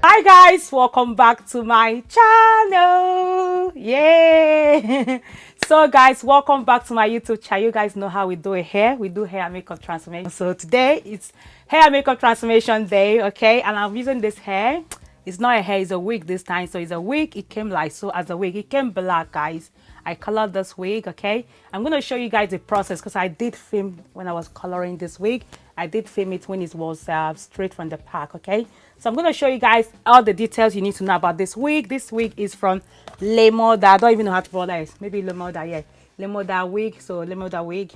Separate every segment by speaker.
Speaker 1: Hi guys, welcome back to my channel. Yay! So guys, welcome back to my YouTube channel. You guys know how we do it here. We do hair and makeup transformation. So today it's hair and makeup transformation day, okay? And I'm using this hair. It's not a hair, it's a wig this time. So it's a wig. It came like so as a wig. It came black, guys. I colored this wig, okay? I'm going to show you guys the process because I did film when I was coloring this wig. I did film it when it was straight from the pack, okay? So I'm going to show you guys all the details you need to know about this wig. This wig is from Lemoda. I don't even know how to call that. Maybe Lemoda, yeah. Lemoda wig. So Lemoda wig.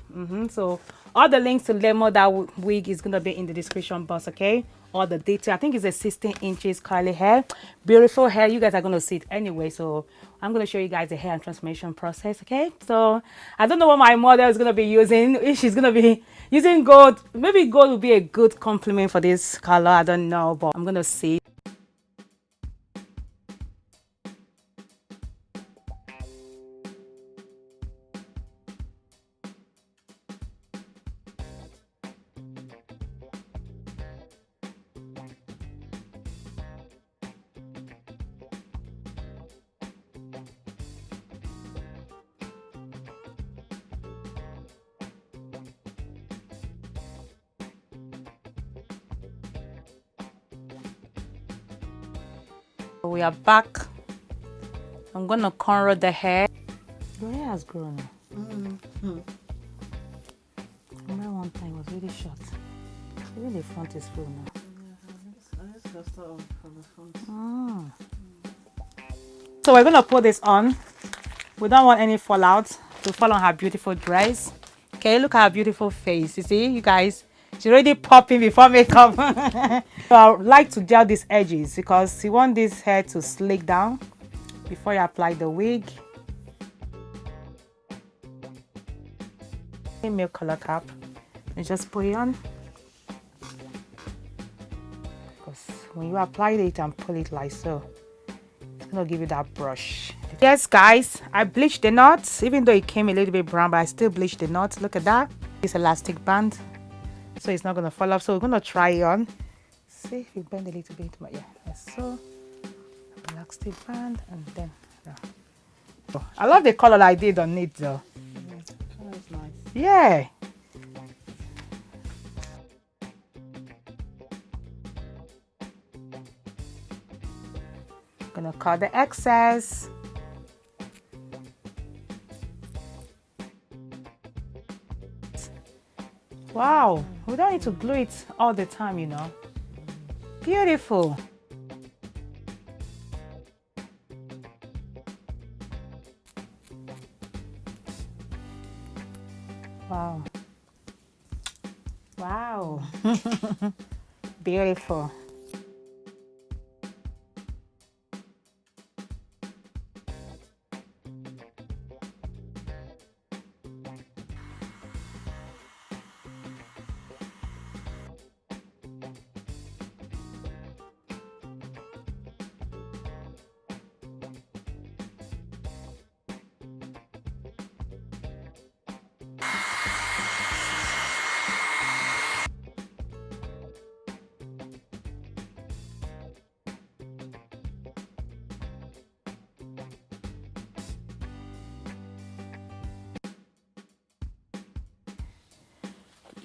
Speaker 1: So all the links to Lemoda wig is going to be in the description box, okay? All the detail. I think it's a 16 inches curly hair. Beautiful hair. You guys are going to see it anyway. So I'm going to show you guys the hair and transformation process, okay? So I don't know what my model is going to be using. If she's going to be using gold, maybe gold will be a good compliment for this color. I don't know, but I'm going to see. We are back. I'm going to cornrow the hair. Your hair has grown. Remember one time it was really short. Even the front is full now.
Speaker 2: I just got started from the front.
Speaker 1: So we're gonna put this on. We don't want any fallout to fall on her beautiful dress. Okay, look at her beautiful face. You see, you guys, she's already popping before makeup. So I would like to gel these edges because you want this hair to slick down before you apply the wig. Milk color cap and just put it on. Because when you apply it and pull it like so, it's gonna give you that brush. Yes guys, I bleached the knots even though it came a little bit brown, but I still bleached the knots. Look at that. This elastic band, so it's not gonna fall off. So we're gonna try it on. See if it bend a little bit, but yeah, that's so elastic band. And then oh, I love the color I did on it though.
Speaker 2: That's nice.
Speaker 1: Yeah. Gonna cut the excess. Wow, we don't need to glue it all the time, you know. Beautiful. Wow. Wow. Beautiful.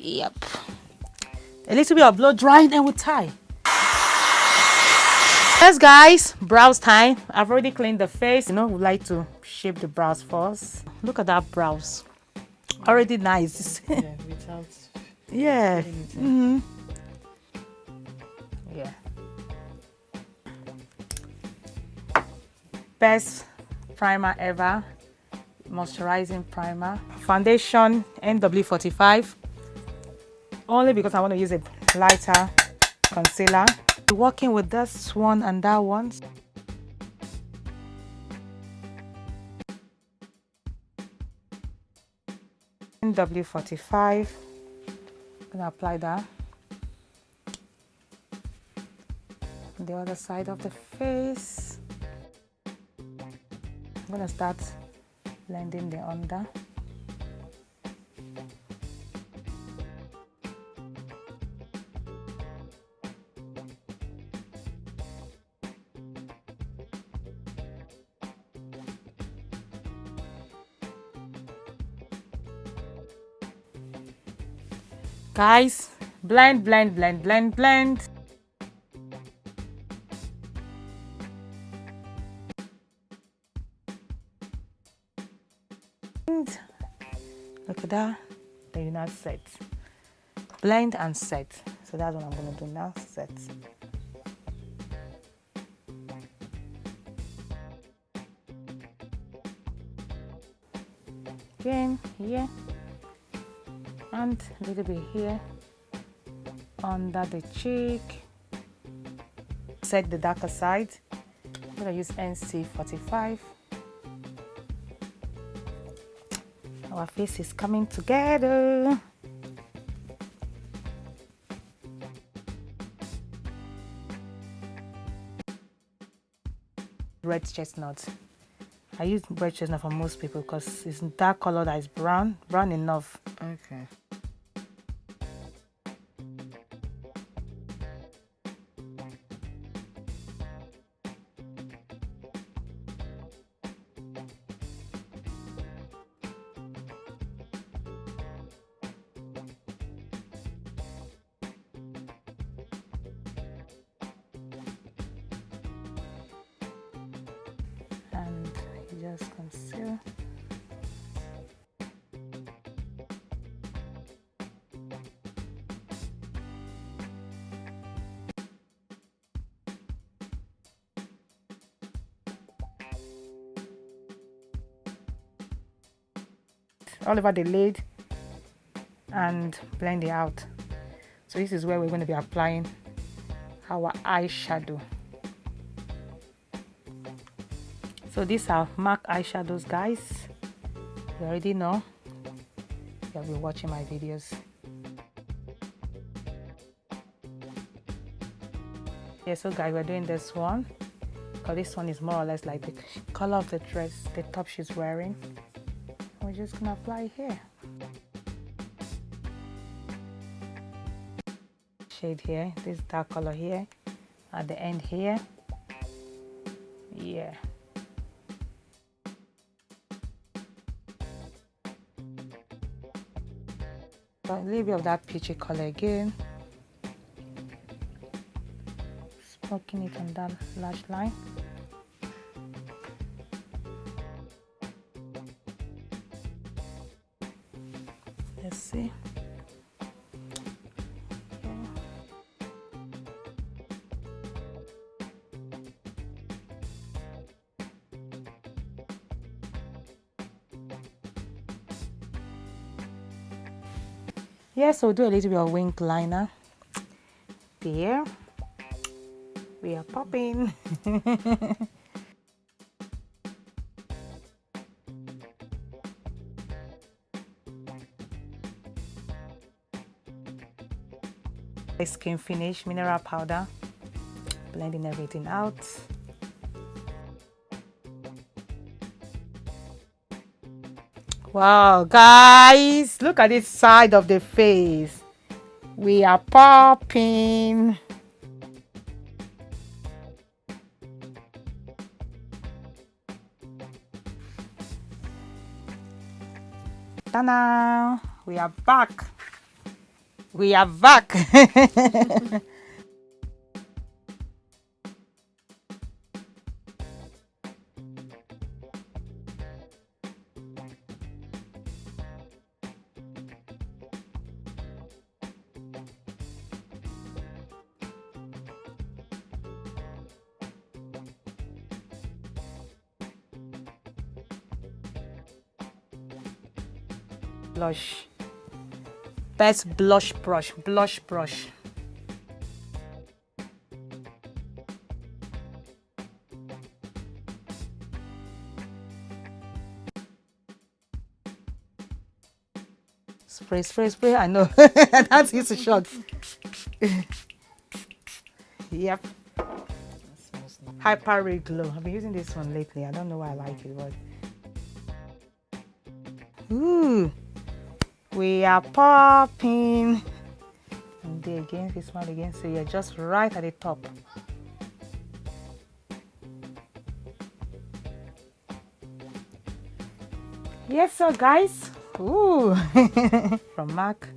Speaker 1: Yep. A little bit of blow drying and we'll tie. Yes guys, brows time. I've already cleaned the face. You know, we like to shape the brows first. Look at that brows. Already nice.
Speaker 2: Yeah, without.
Speaker 1: Yeah. Yeah. Best primer ever. Moisturizing primer. Foundation NW45. Only because I want to use a lighter concealer. Working with this one and that one. NW45. I'm gonna apply that on the other side of the face. I'm gonna start blending the under. Guys, blend, blend, blend, blend, blend. Look at that. Then you now set. Blend and set. So that's what I'm going to do now. Set. Again here. And a little bit here. Under the cheek. Set the darker side. I'm going to use NC45. Our face is coming together. Red chestnut. I use red chestnut for most people because it's that color that is brown enough.
Speaker 2: Okay.
Speaker 1: And you just conceal. All over the lid and blend it out. So this is where we're going to be applying our eyeshadow. So these are MAC eyeshadows, guys. You already know. You have been watching my videos. Yeah, so guys, we're doing this one because this one is more or less like the color of the dress, the top she's wearing. We're just gonna apply it here. Shade here, this dark color here, at the end here. Yeah. A little bit of that peachy color again. Smoking it on that lash line. Let's see. Yeah, so do a little bit of wing liner. There. We are popping. Skin finish mineral powder, blending everything out. Wow, guys, look at this side of the face. We are popping. Ta-da! We are back. We are back. Blush. Best blush brush. Blush brush. Spray, spray, spray. I know. That's it's a shot. Yep. Hyper Ray Glow. I've been using this one lately. I don't know why I like it, but ooh, we are popping. And there again, this one again. So you're just right at the top. Yes, so guys. Ooh, from MAC.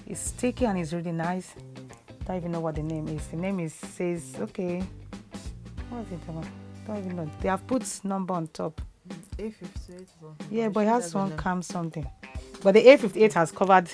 Speaker 1: It's sticky and it's really nice. Don't even know what the name is. The name is says okay. What is it about? Don't even know. They have put number on top.
Speaker 2: A58.
Speaker 1: Yeah, but it has one cam something. But the A58 has covered.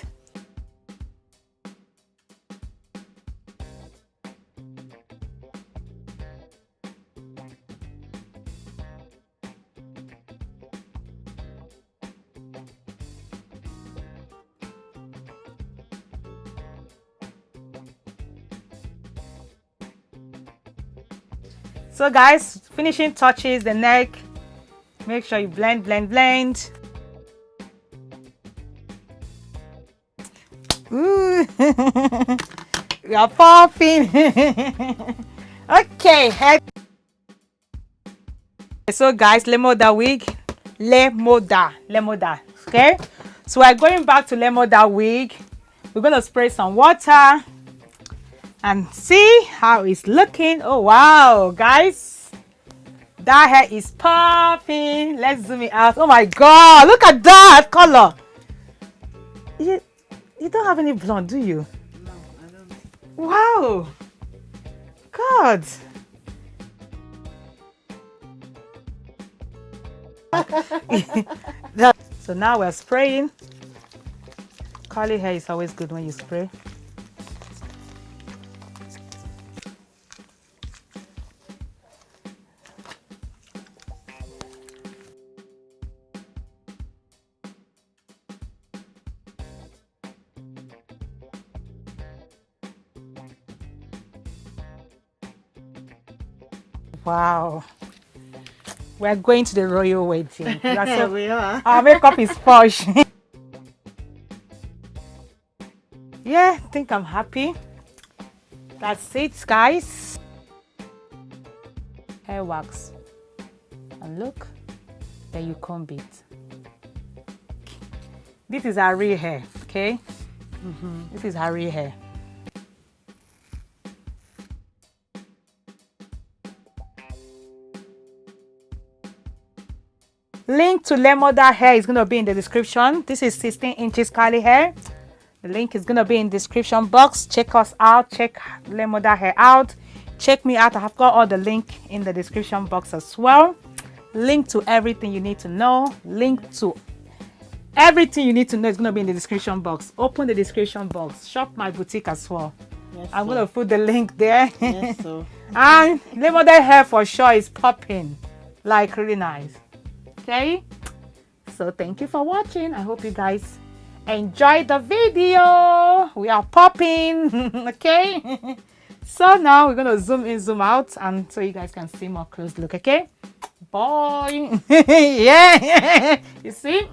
Speaker 1: So guys, finishing touches, the neck. Make sure you blend. Ooh. We are popping. Okay, head. So guys, Lemoda wig. Lemoda. Okay. So we're going back to Lemoda wig. We're gonna spray some water and see how it's looking. Oh wow, guys, that hair is popping. Let's zoom it out. Oh my god, look at that color. You don't have any blonde, do you?
Speaker 2: No, I don't.
Speaker 1: Wow, god. So now we're spraying. Curly hair is always good when you spray. Wow, we're going to the royal wedding.
Speaker 2: We are.
Speaker 1: Our makeup is posh. Yeah, I think I'm happy. That's it, guys. Hair wax. And look, there you comb it. This is our real hair, okay? This is our real hair. Link to Lemoda hair is going to be in the description. This is 16 inches curly hair. The link is going to be in the description box. Check us out. Check Lemoda hair out. Check me out. I have got all the link in the description box as well. Link to everything you need to know. Link to everything you need to know is going to be in the description box. Open the description box. Shop my boutique as well.
Speaker 2: Yes,
Speaker 1: I'm going to put the link there.
Speaker 2: Yes, so.
Speaker 1: And Lemoda hair for sure is popping. Like really nice. Okay, so thank you for watching. I hope you guys enjoyed the video. We are popping. Okay, so now we're gonna zoom in, zoom out, and so you guys can see more close look. Okay, bye. Yeah. You see.